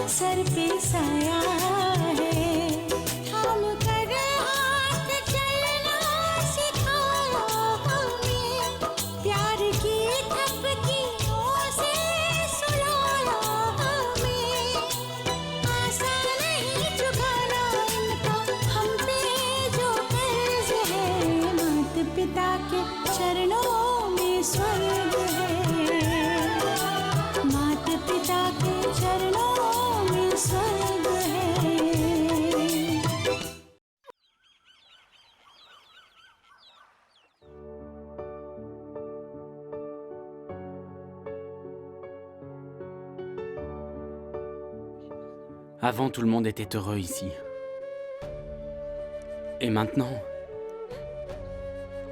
सर पे साया है, थाम कर हाथ चलना सिखाया हमें, प्यार की थपकियों से सुलाया हमें। आसान नहीं चुकाना इनका हम पे जो कर्ज है, माता पिता के चरणों में स्वर्ग है, माता पिता के चरणों में स्वर्ग है। Avant, tout le monde était heureux ici. Et maintenant,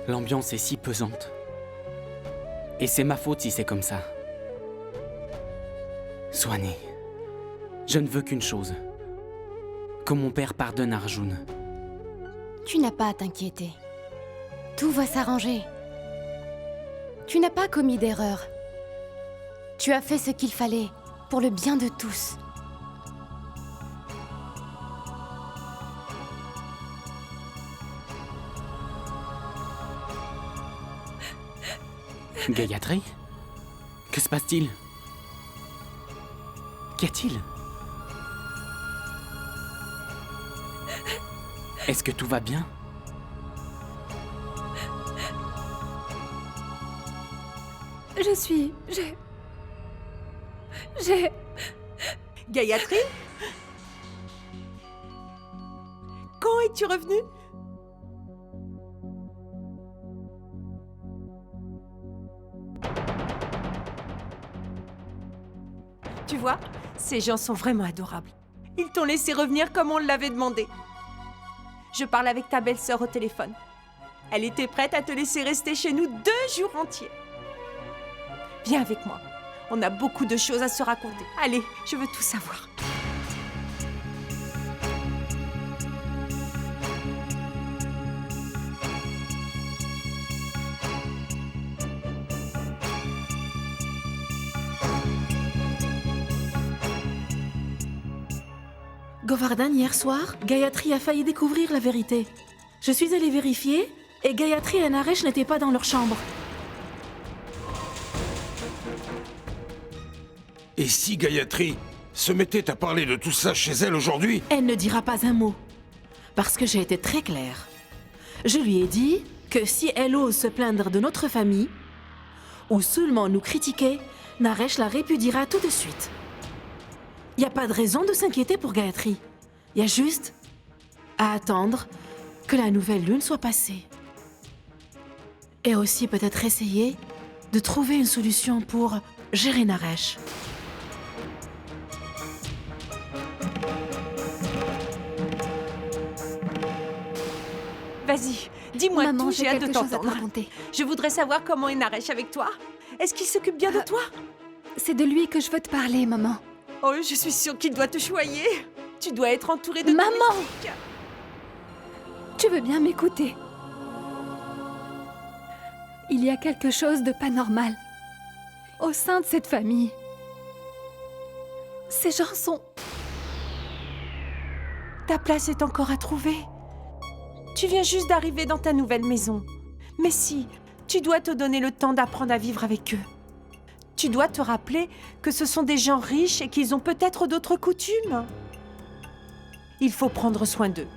l'ambiance est si pesante. Et c'est ma faute si c'est comme ça. Swanee, je ne veux qu'une chose. Que mon père pardonne Arjun. Tu n'as pas à t'inquiéter. Tout va s'arranger. Tu n'as pas commis d'erreur. Tu as fait ce qu'il fallait pour le bien de tous. Gayatri? Que se passe-t-il? Qu'y a-t-il? Est-ce que tout va bien? J'ai... Gayatri? Quand es-tu revenue? Tu vois, ces gens sont vraiment adorables. Ils t'ont laissé revenir comme on l'avait demandé. Je parle avec ta belle-sœur au téléphone. Elle était prête à te laisser rester chez nous 2 jours entiers. Viens avec moi. On a beaucoup de choses à se raconter. Allez, je veux tout savoir. Govardhan, hier soir, Gayatri a failli découvrir la vérité. Je suis allée vérifier et Gayatri et Naresh n'étaient pas dans leur chambre. Et si Gayatri se mettait à parler de tout ça chez elle aujourd'hui? Elle ne dira pas un mot. Parce que j'ai été très claire. Je lui ai dit que si elle ose se plaindre de notre famille, ou seulement nous critiquer, Naresh la répudiera tout de suite. Il n'y a pas de raison de s'inquiéter pour Gayatri. Il y a juste à attendre que la nouvelle lune soit passée. Et aussi peut-être essayer de trouver une solution pour gérer Naresh. Vas-y, dis-moi Maman, tout, j'ai j'ai hâte de quelque chose à te t'entendre. raconter. Je voudrais savoir comment est Naresh avec toi. Est-ce qu'il s'occupe bien de toi? C'est de lui que je veux te parler, maman. Oh, je suis sûre qu'il doit te choyer. Tu dois être entourée de Maman! domestiques. Tu veux bien m'écouter? Il y a quelque chose de pas normal au sein de cette famille. Ces gens sont... Ta place est encore à trouver. Tu viens juste d'arriver dans ta nouvelle maison. Mais si, tu dois te donner le temps d'apprendre à vivre avec eux. Tu dois te rappeler que ce sont des gens riches et qu'ils ont peut-être d'autres coutumes. Il faut prendre soin d'eux.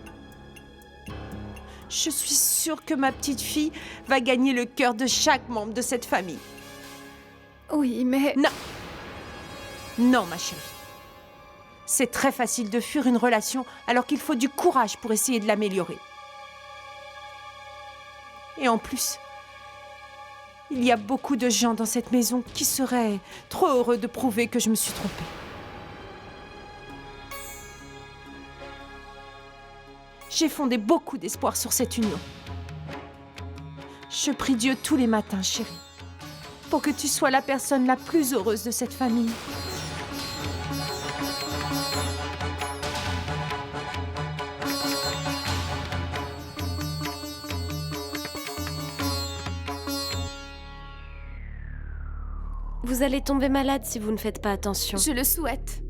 Je suis sûre que ma petite fille va gagner le cœur de chaque membre de cette famille. Oui, mais... Non. Non, ma chérie. C'est très facile de fuir une relation alors qu'il faut du courage pour essayer de l'améliorer. Et en plus, il y a beaucoup de gens dans cette maison qui seraient trop heureux de prouver que je me suis trompée. J'ai fondé beaucoup d'espoir sur cette union. Je prie Dieu tous les matins, chérie, pour que tu sois la personne la plus heureuse de cette famille. Vous allez tomber malade si vous ne faites pas attention. Je le souhaite.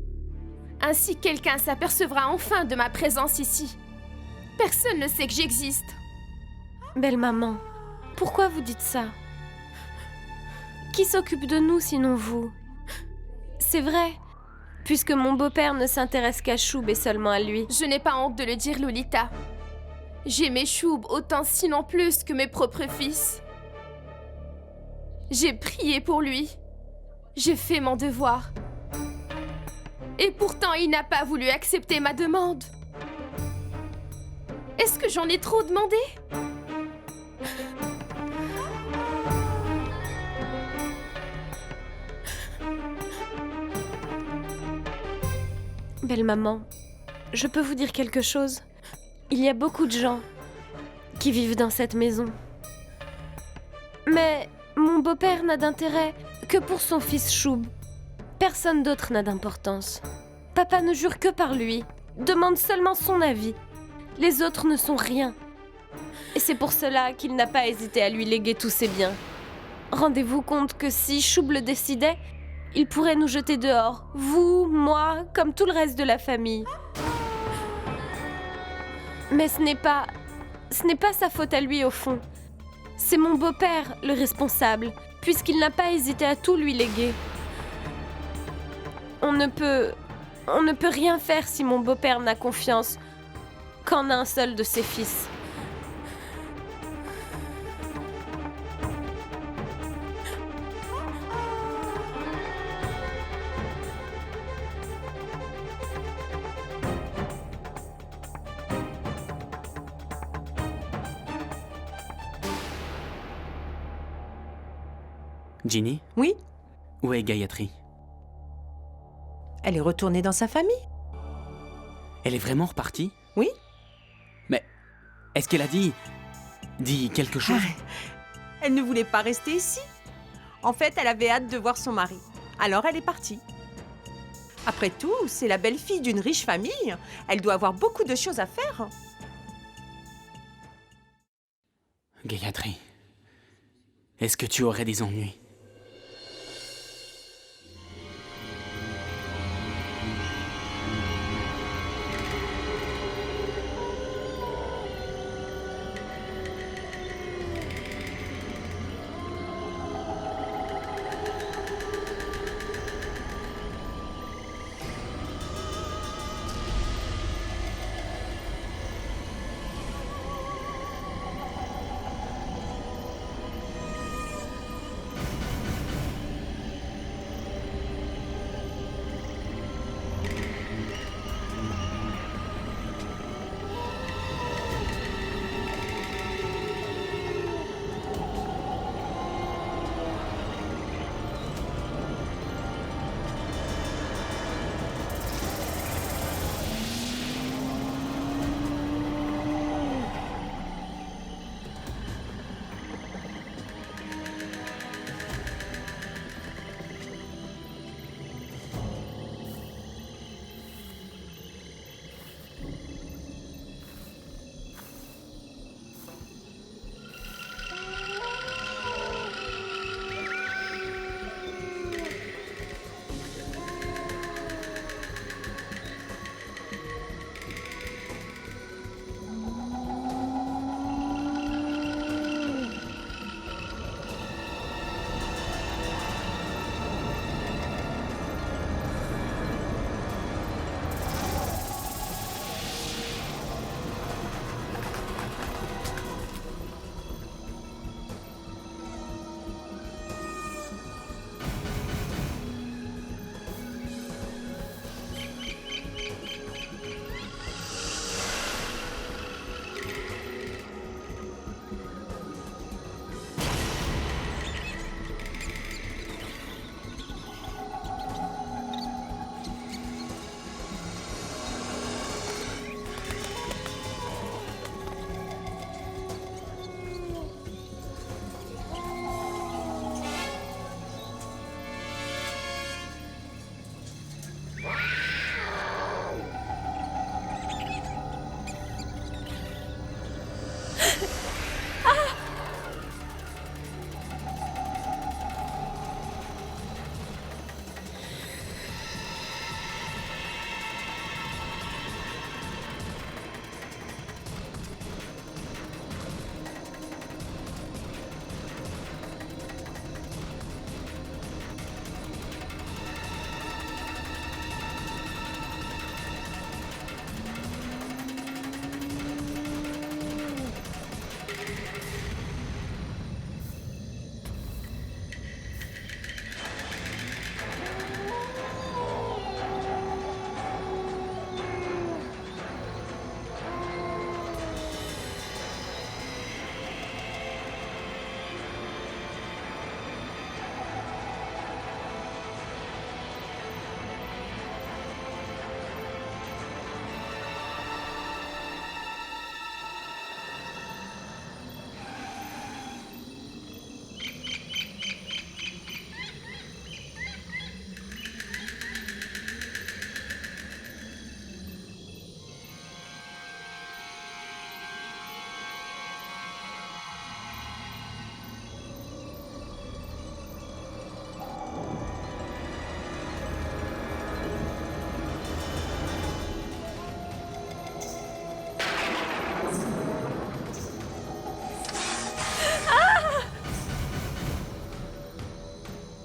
Ainsi, quelqu'un s'apercevra enfin de ma présence ici. Personne ne sait que j'existe. Belle maman, pourquoi vous dites ça? Qui s'occupe de nous sinon vous? C'est vrai, puisque mon beau-père ne s'intéresse qu'à Choub et seulement à lui. Je n'ai pas honte de le dire, Lolita. J'aimais Choub autant sinon plus que mes propres fils. J'ai prié pour lui. J'ai fait mon devoir. Et pourtant, il n'a pas voulu accepter ma demande. Est-ce que j'en ai trop demandé? Belle maman, je peux vous dire quelque chose? Il y a beaucoup de gens qui vivent dans cette maison. Mais mon beau-père n'a d'intérêt que pour son fils Choub. Personne d'autre n'a d'importance. Papa ne jure que par lui, demande seulement son avis. Les autres ne sont rien. Et c'est pour cela qu'il n'a pas hésité à lui léguer tous ses biens. Rendez-vous compte que si Choub le décidait, il pourrait nous jeter dehors, vous, moi, comme tout le reste de la famille. Mais ce n'est pas sa faute à lui au fond. C'est mon beau-père le responsable, puisqu'il n'a pas hésité à tout lui léguer. On ne peut rien faire si mon beau-père n'a confiance qu'en un seul de ses fils. Ginny, Oui, où est Gayatri? elle est retournée dans sa famille. Elle est vraiment repartie? Oui. Mais est-ce qu'elle a dit quelque chose? Elle ne voulait pas rester ici. En fait, elle avait hâte de voir son mari. Alors elle est partie. Après tout, c'est la belle-fille d'une riche famille. Elle doit avoir beaucoup de choses à faire. Gayatri, est-ce que tu aurais des ennuis?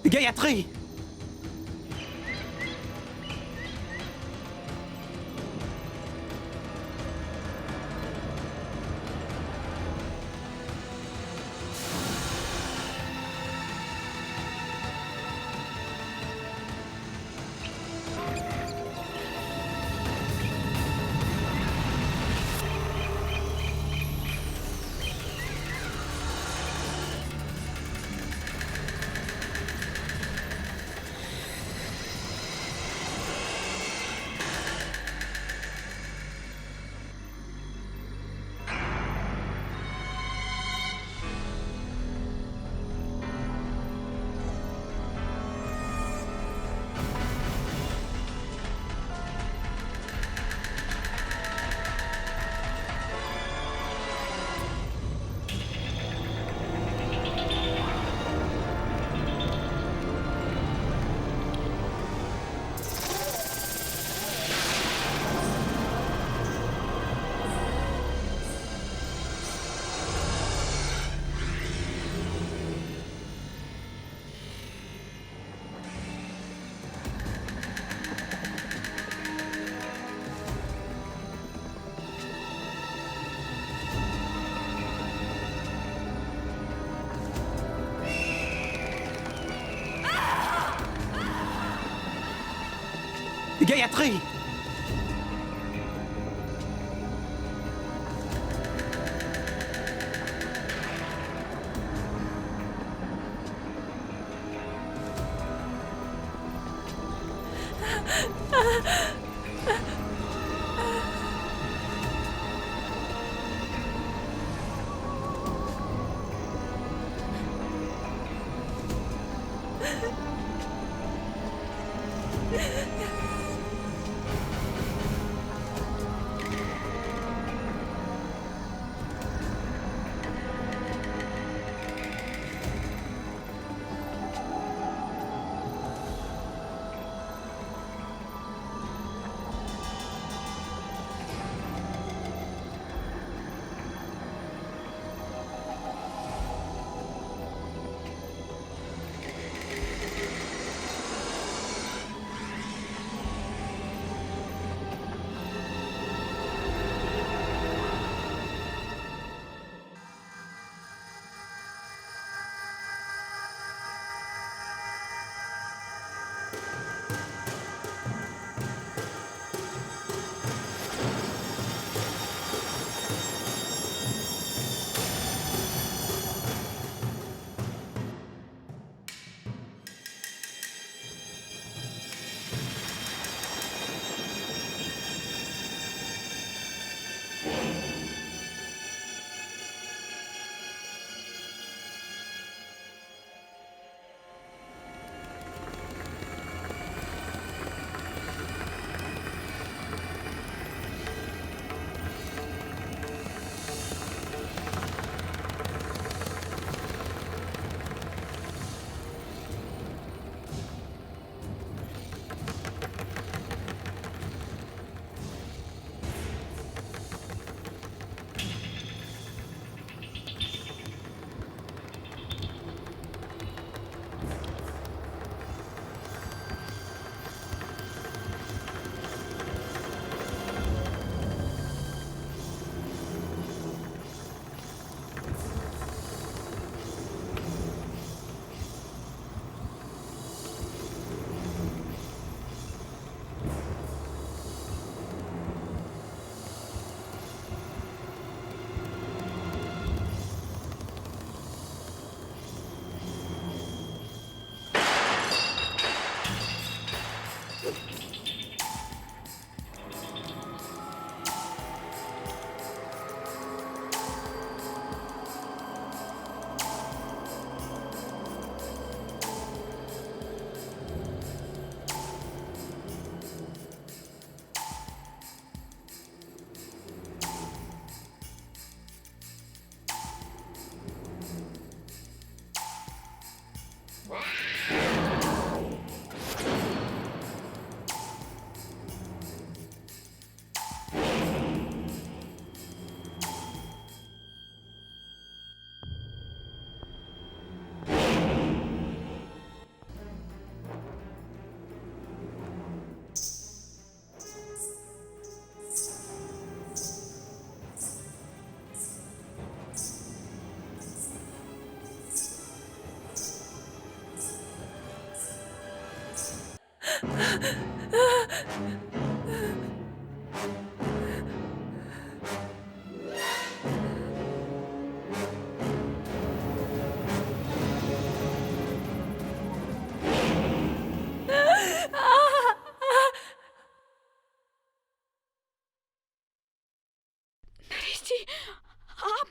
Gayatri! Gayatri! Christy, hop!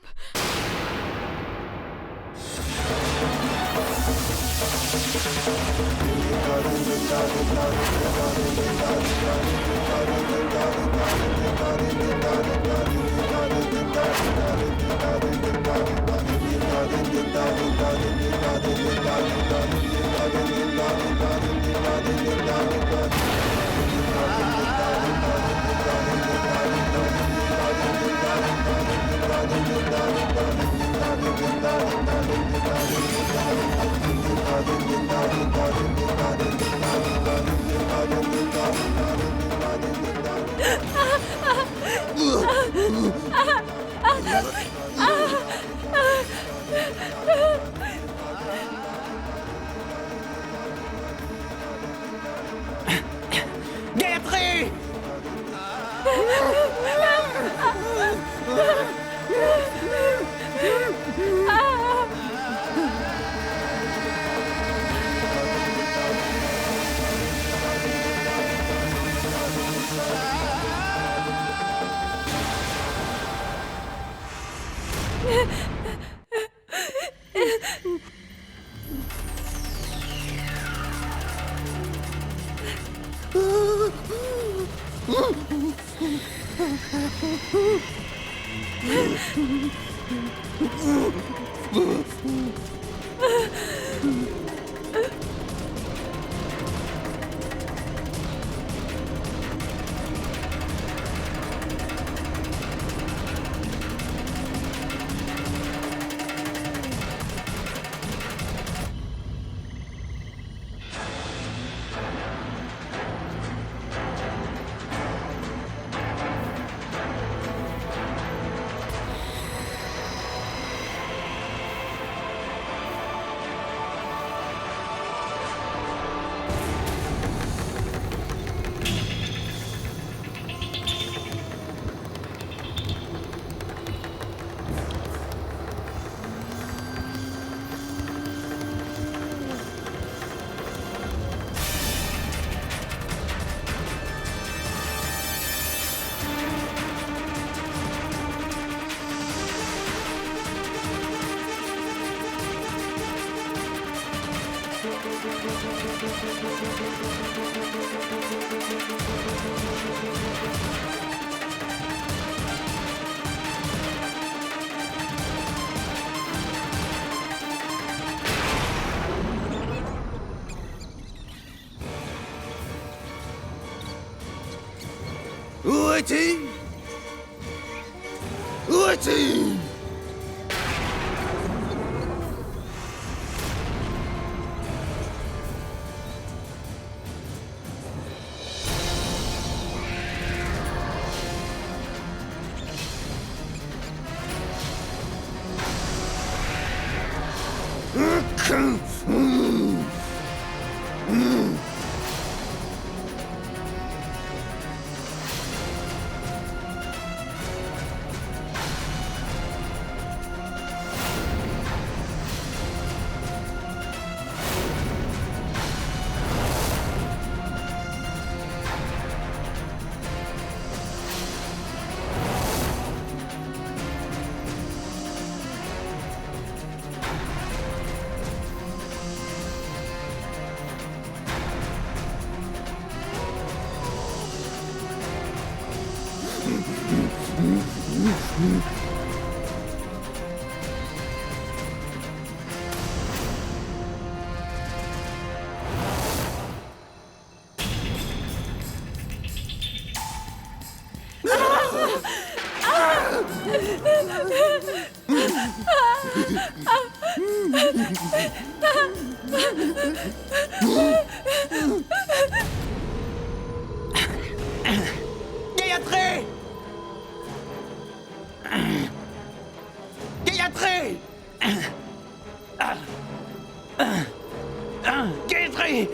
Gayatri! Où est-il? Où est-il? Gayatri! Gayatri! Gayatri!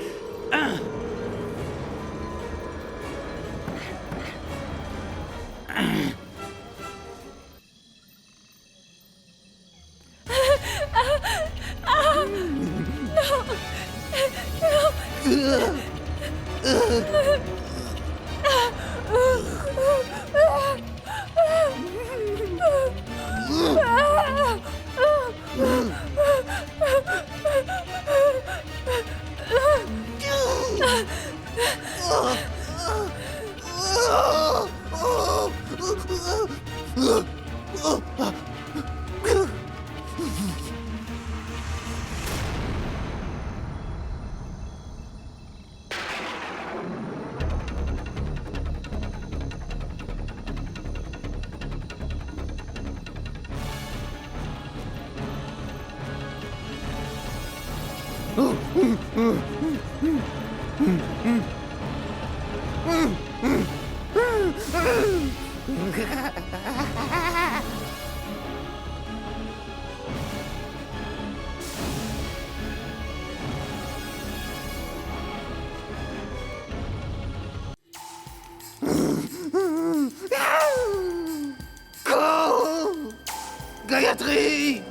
Gayatri!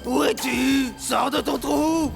Où es-tu? Sors de ton trou!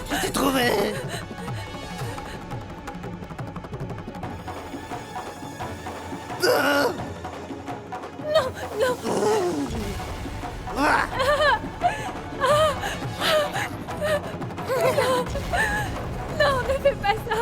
Je t'ai trouvé! Non, non. Non, ne fais pas ça.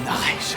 Naresh.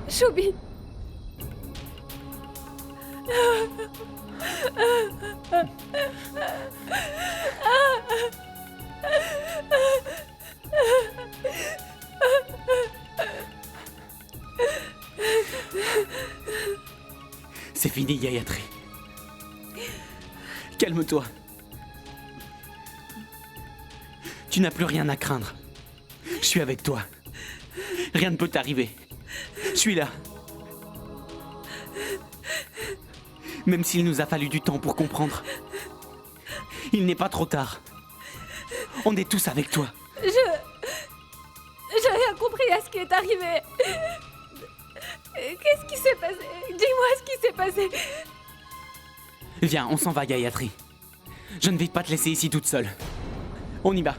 Choubi. C'est fini, Gayatri. Calme-toi. Tu n'as plus rien à craindre. Je suis avec toi. Rien ne peut t'arriver. Je suis là. Même s'il nous a fallu du temps pour comprendre. Il n'est pas trop tard. On est tous avec toi. J'ai rien compris à ce qui est arrivé. Qu'est-ce qui s'est passé? Dis-moi ce qui s'est passé. Viens, on s'en va, Gayatri. Je ne vais pas te laisser ici toute seule. On y va.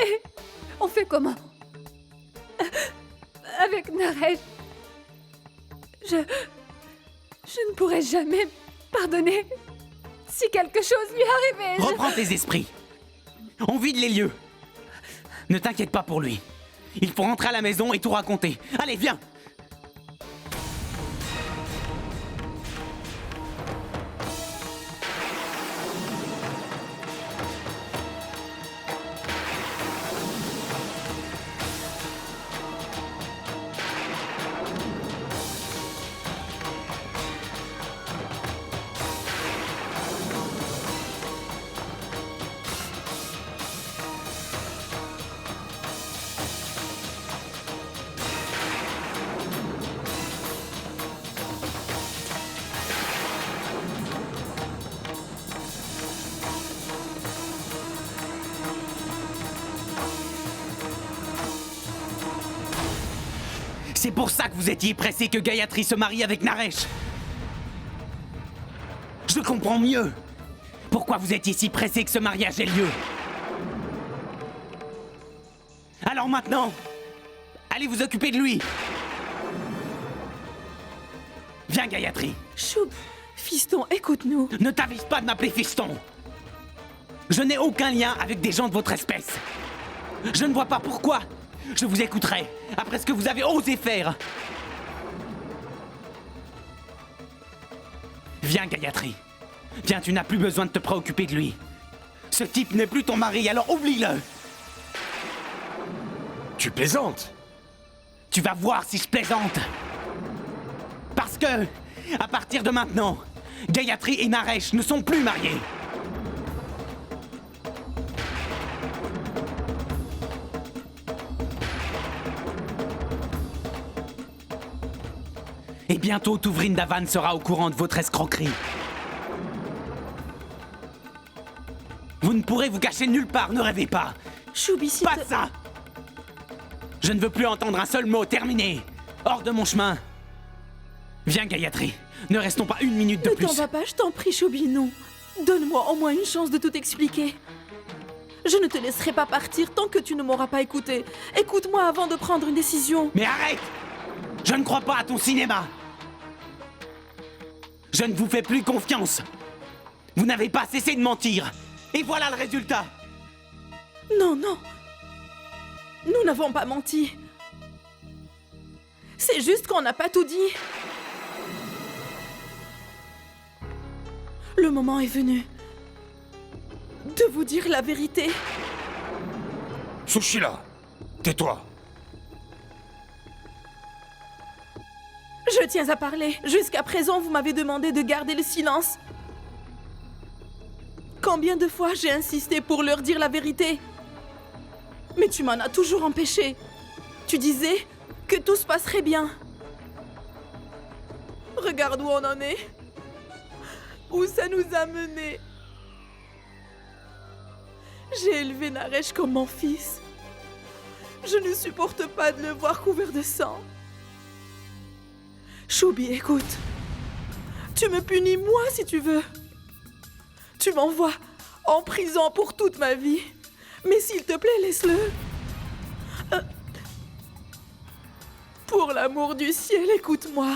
Et on fait comment? Avec Naresh, je ne pourrai jamais pardonner si quelque chose lui arrivait. Reprends tes esprits. On vide les lieux. Ne t'inquiète pas pour lui. Il faut rentrer à la maison et tout raconter. Allez, viens. C'est pour ça que vous étiez pressé que Gayatri se marie avec Naresh. Je comprends mieux pourquoi vous étiez si pressé que ce mariage ait lieu. Alors maintenant, allez vous occuper de lui. Viens, Gayatri. Choub, fiston, écoute-nous. Ne t'avise pas de m'appeler fiston. Je n'ai aucun lien avec des gens de votre espèce. Je ne vois pas pourquoi je vous écouterai après ce que vous avez osé faire. Viens, Gayatri. Viens, tu n'as plus besoin de te préoccuper de lui. Ce type n'est plus ton mari, alors oublie-le. Tu plaisantes? Tu vas voir si je plaisante. Parce que, à partir de maintenant, Gayatri et Naresh ne sont plus mariés. Et bientôt, tout Vrindavan sera au courant de votre escroquerie. Vous ne pourrez vous cacher nulle part, ne rêvez pas. Choubi, si Pas ça! Je ne veux plus entendre un seul mot, terminé. Hors de mon chemin. Viens, Gayatri. Ne restons pas une minute de Ne plus. t'en va pas, je t'en prie, Choubi, non. Donne-moi au moins une chance de tout expliquer. Je ne te laisserai pas partir tant que tu ne m'auras pas écouté. Écoute-moi avant de prendre une décision. Mais arrête! Je ne crois pas à ton cinéma. Je ne vous fais plus confiance. Vous n'avez pas cessé de mentir. Et voilà le résultat. Non, non. Nous n'avons pas menti. C'est juste qu'on n'a pas tout dit. Le moment est venu de vous dire la vérité. Sushila, tais-toi. Je tiens à parler. Jusqu'à présent, vous m'avez demandé de garder le silence. Combien de fois j'ai insisté pour leur dire la vérité? Mais tu m'en as toujours empêché. Tu disais que tout se passerait bien. Regarde où on en est. Où ça nous a menés. J'ai élevé Naresh comme mon fils. Je ne supporte pas de le voir couvert de sang. Choubi, écoute. Tu me punis moi si tu veux. Tu m'envoies en prison pour toute ma vie. Mais s'il te plaît, laisse-le. Pour l'amour du ciel, écoute-moi.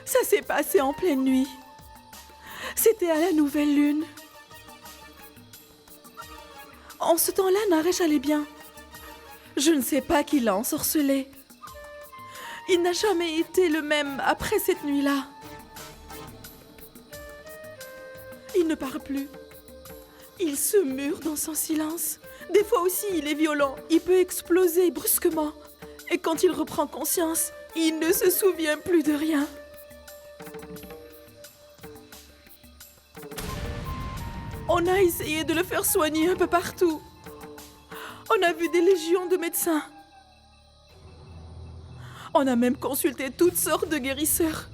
Ça s'est passé en pleine nuit. C'était à la nouvelle lune. En ce temps-là, Naresh allait bien. Je ne sais pas qui l'a ensorcelé. Il n'a jamais été le même après cette nuit-là. Il ne parle plus. Il se mure dans son silence. Des fois aussi, il est violent. Il peut exploser brusquement. Et quand il reprend conscience, il ne se souvient plus de rien. On a essayé de le faire soigner un peu partout. On a vu des légions de médecins. On a même consulté toutes sortes de guérisseurs.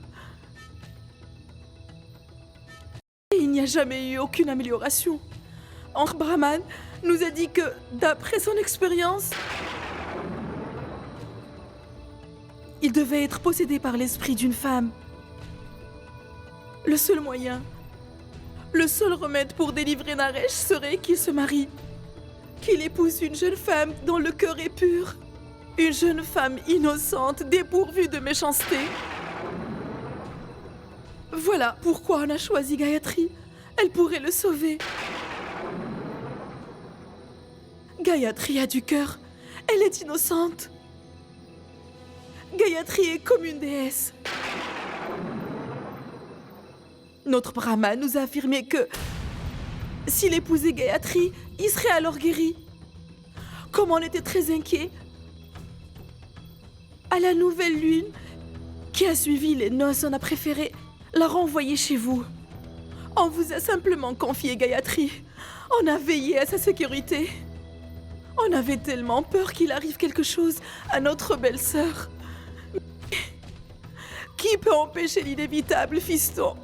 Et il n'y a jamais eu aucune amélioration. Ankh Brahman nous a dit que, d'après son expérience, il devait être possédé par l'esprit d'une femme. Le seul moyen, le seul remède pour délivrer Naresh serait qu'il se marie. Qu'il épouse une jeune femme dont le cœur est pur. Une jeune femme innocente, dépourvue de méchanceté. Voilà pourquoi on a choisi Gayatri. Elle pourrait le sauver. Gayatri a du cœur. Elle est innocente. Gayatri est comme une déesse. Notre Brahman nous a affirmé que s'il épousait Gayatri, il serait alors guéri. Comme on était très inquiets, à la nouvelle lune qui a suivi les noces, on a préféré la renvoyer chez vous. On vous a simplement confié Gayatri. On a veillé à sa sécurité. On avait tellement peur qu'il arrive quelque chose à notre belle-sœur. Qui peut empêcher l'inévitable, fiston?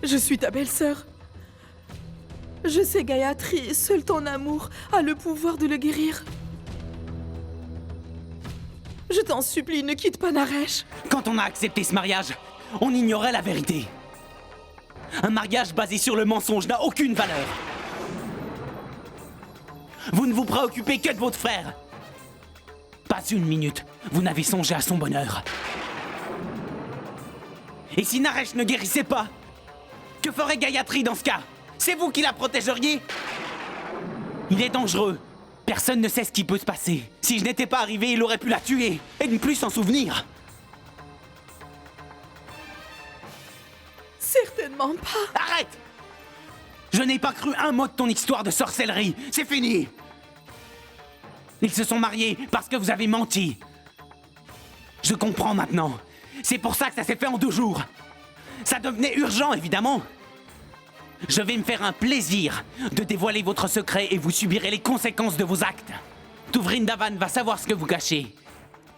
Je suis ta belle-sœur. Je sais, Gayatri, seul ton amour a le pouvoir de le guérir. Je t'en supplie, ne quitte pas Naresh. Quand on a accepté ce mariage, on ignorait la vérité. Un mariage basé sur le mensonge n'a aucune valeur. Vous ne vous préoccupez que de votre frère. Pas une minute, vous n'avez songé à son bonheur. Et si Naresh ne guérissait pas, que ferait Gayatri dans ce cas? C'est vous qui la protégeriez? Il est dangereux. Personne ne sait ce qui peut se passer. Si je n'étais pas arrivé, il aurait pu la tuer et ne plus s'en souvenir. Certainement pas. Arrête! Je n'ai pas cru un mot de ton histoire de sorcellerie. C'est fini. Ils se sont mariés parce que vous avez menti. Je comprends maintenant. C'est pour ça que ça s'est fait en 2 jours. Ça devenait urgent, évidemment. Je vais me faire un plaisir de dévoiler votre secret et vous subirez les conséquences de vos actes. Tout Vrindavan va savoir ce que vous cachez.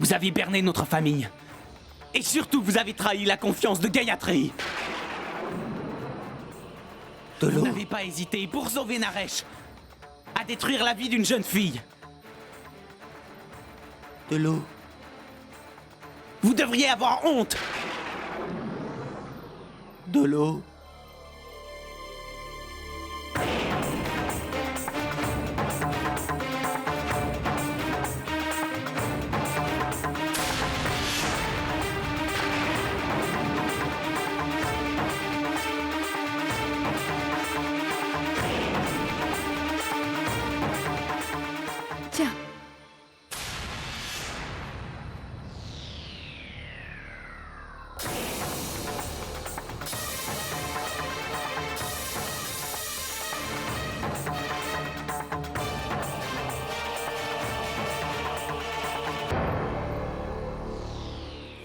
Vous avez berné notre famille. Et surtout, vous avez trahi la confiance de Gayatri. Vous n'avez pas hésité pour sauver Naresh à détruire la vie d'une jeune fille. De l'eau. Vous devriez avoir honte. De l'eau.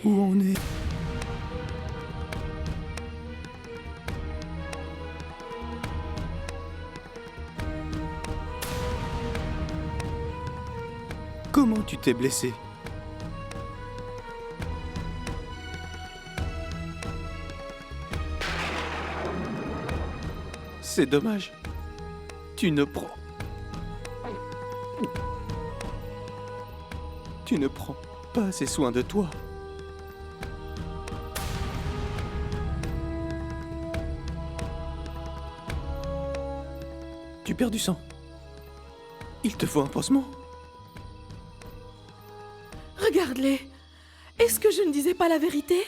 Où on est? Comment tu t'es blessé? C'est dommage. Tu ne prends pas assez soin de toi. Tu perds du sang. Il te faut un pansement. Regarde-les. Est-ce que je ne disais pas la vérité?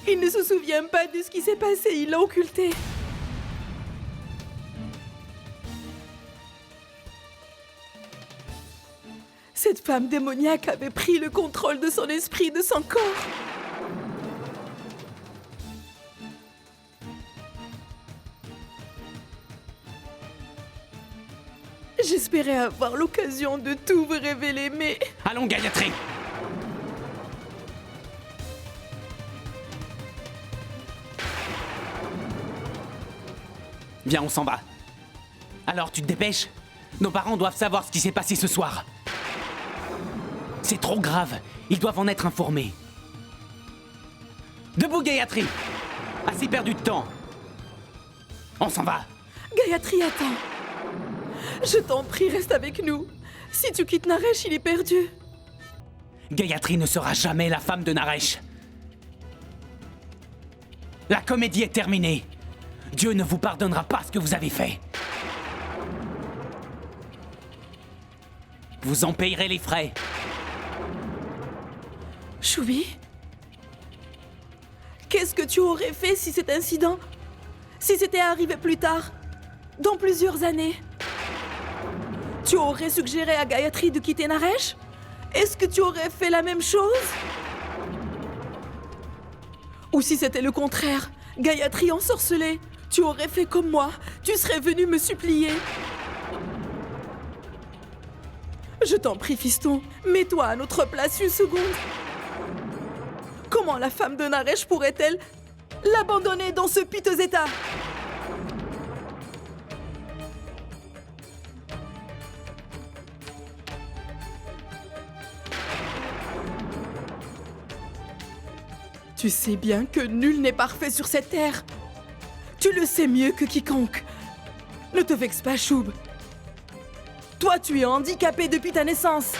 Il ne se souvient pas de ce qui s'est passé, il l'a occulté. Cette femme démoniaque avait pris le contrôle de son esprit, de son corps. J'espérais avoir l'occasion de tout vous révéler, mais... Allons, Gayatri! Viens, on s'en va. Alors, tu te dépêches? Nos parents doivent savoir ce qui s'est passé ce soir. C'est trop grave. Ils doivent en être informés. Debout, Gayatri! Assez perdu de temps. On s'en va. Gayatri, attends. Je t'en prie, reste avec nous. Si tu quittes Naresh, il est perdu. Gayatri ne sera jamais la femme de Naresh. La comédie est terminée. Dieu ne vous pardonnera pas ce que vous avez fait. Vous en payerez les frais. Choubi, qu'est-ce que tu aurais fait si cet incident, si c'était arrivé plus tard, dans plusieurs années? Tu aurais suggéré à Gayatri de quitter Naresh? Est-ce que tu aurais fait la même chose? Ou si c'était le contraire, Gayatri ensorcelée, tu aurais fait comme moi, tu serais venu me supplier. Je t'en prie, fiston, mets-toi à notre place une seconde. Comment la femme de Naresh pourrait-elle l'abandonner dans ce piteux état? Tu sais bien que nul n'est parfait sur cette terre. Tu le sais mieux que quiconque. Ne te vexe pas, Choub. Toi, tu es handicapé depuis ta naissance.